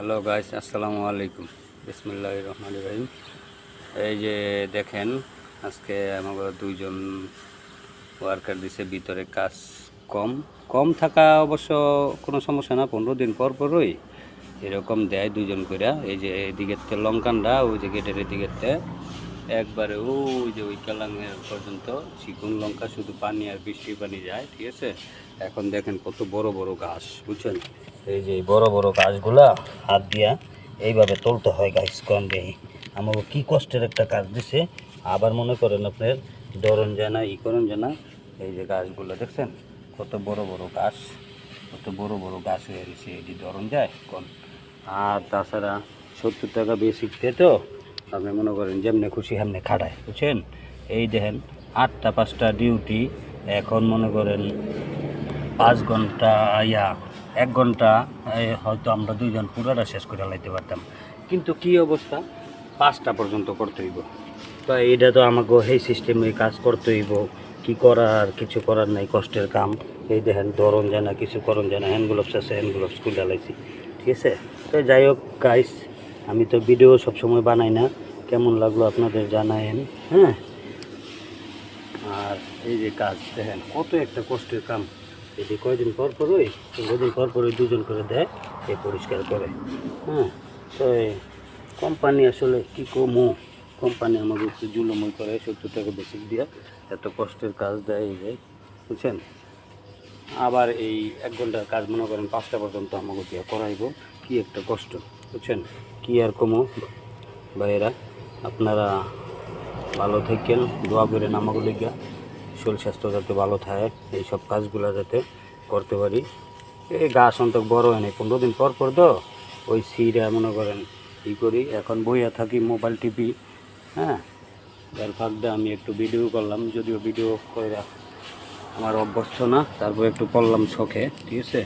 Hello guys, আসসালামু আলাইকুম। বিসমিল্লাহির রহমানির রহিম। এই যে দেখেন, আজকে আমাকে দুইজন ওয়ার্কার দিছে। ভিতরে কাজ কম কম থাকা অবশ্য কোনো সমস্যা না, 15 দিন পর পরই এরকম দেয় দুইজন কইরা। এই যে এদিকের তে লঙ্কানরা, ওই যে গেটের এদিকের তে একবারে ওই যে ওই কালাঙের পর্যন্ত চিকন লঙ্কা, শুধু পানি আর বৃষ্টির পানি যায়, ঠিক আছে। এখন দেখেন কত বড় বড় ঘাস, বুঝছেন। এই যে বড় বড় গাছগুলা হাত দিয়া এইভাবে তুলতে হয় গাছ কম দেয়। আমাকে কি কষ্টের একটা কাজ দিছে। আবার মনে করেন আপনার ধরন যায় না, করেন যায় না। এই যে গাছগুলো দেখছেন কত বড় বড় গাছ, কত বড় বড় গাছ হয়ে গেছে, এটি ধরন যায় কোন। আর তাছাড়া 70 টাকা বেসিক তো আপনি মনে করেন যেমনি খুশি হেমনি খাটায়, বুঝছেন। এই দেখেন 8টা 5টা ডিউটি, এখন মনে করেন 5 ঘন্টা 1 ঘন্টা হয়তো আমরা দুইজন পুরোটা শেষ করে লাইতে পারতাম, কিন্তু কি অবস্থা 5টা পর্যন্ত করতে হইব। তো এইটা তো আমাকে সেই সিস্টেমে কাজ করতে হইব, কি করার, কিছু করার নাই, কষ্টের কাম। এই দেখেন ধরন যায় না, কিছু করণ যায় না। হ্যান্ড গ্লোভস আছে, হ্যান্ড গ্লোভস খুলে লাইছি, ঠিক আছে। তো যাই হোক গাইস, আমি তো ভিডিও সবসময় বানাই না, কেমন লাগলো আপনাদের জানায়েন, হ্যাঁ। আর এই যে কাজ দেখেন কত একটা কষ্টের কাম। এটি কয়দিন পর পরই, 15 দিন পর পরই দুজন করে দেয়, এই পরিষ্কার করে, হ্যাঁ। তো কোম্পানি আসলে কী কমু, কোম্পানি আমাকে একটু জুলুমই করে, 70 টাকা বেসিক দিয়ে এত কষ্টের কাজ দেয়, এই যে বুঝছেন। আবার এই 1 ঘন্টার কাজ মনে করেন 5টা পর্যন্ত আমাকে দিয়ে করাইব, কি একটা কষ্ট, বুঝছেন। কি আর কমু ভাইয়েরা, আপনারা ভালো থাকেন, দোয়া করেন আমাকে লিগা, শরীর স্বাস্থ্য যাতে ভালো থাকে, এইসব কাজগুলো যাতে করতে পারি। এই গাছ অন্তত বড় হয় নাই, 15 দিন পর পর তো ওই সিরা মনে করেন ই করি। এখন বইয়া থাকি, মোবাইল টিপি, হ্যাঁ। তার ফাঁকটা আমি একটু ভিডিও করলাম, যদিও ভিডিও করে আমার অভ্যস্ত না, তারপর একটু করলাম শখে, ঠিক আছে।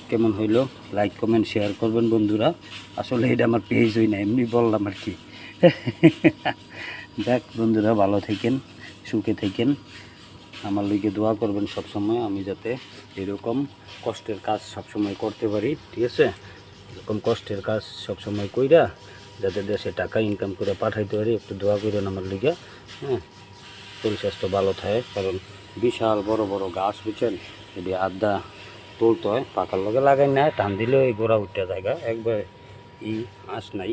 কেমন হইলো লাইক কমেন্ট শেয়ার করবেন বন্ধুরা। আসলে এটা আমার পেজ হই না, এমনি বললাম আর কি। দেখ বন্ধুরা, ভালো থাকেন, সুখে থাকেন, আমার লিগে দোয়া করবেন সব সময়, আমি যাতে এরকম কষ্টের কাজ সবসময় করতে পারি, ঠিক আছে। এরকম কষ্টের কাজ সবসময় কইরা যাতে দেশে টাকা ইনকাম করে পাঠাইতে পারি, একটু দোয়া করেন আমার লিগে, হ্যাঁ। শরীর স্বাস্থ্য ভালো থাকে, কারণ বিশাল বড় বড় গাছ, বুঝছেন। এটি আড্ডা তুলতে হয়, পাকার লগে লাগাই না, টান দিলেও এই গোড়া উঠতে জায়গা একবার আঁশ নাই,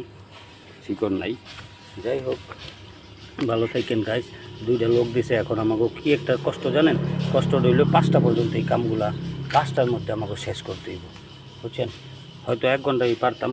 শিকড় নাই। যাই হোক, ভালো থাকেন গাইস। 2টা লোক দিছে, এখন আমাকে কি একটা কষ্ট জানেন, কষ্ট রইল 5টা পর্যন্ত এই কামগুলা 5টার মধ্যে আমাকে শেষ করতে হইব, বুঝছেন। হয়তো 1 ঘন্টায় পারতাম।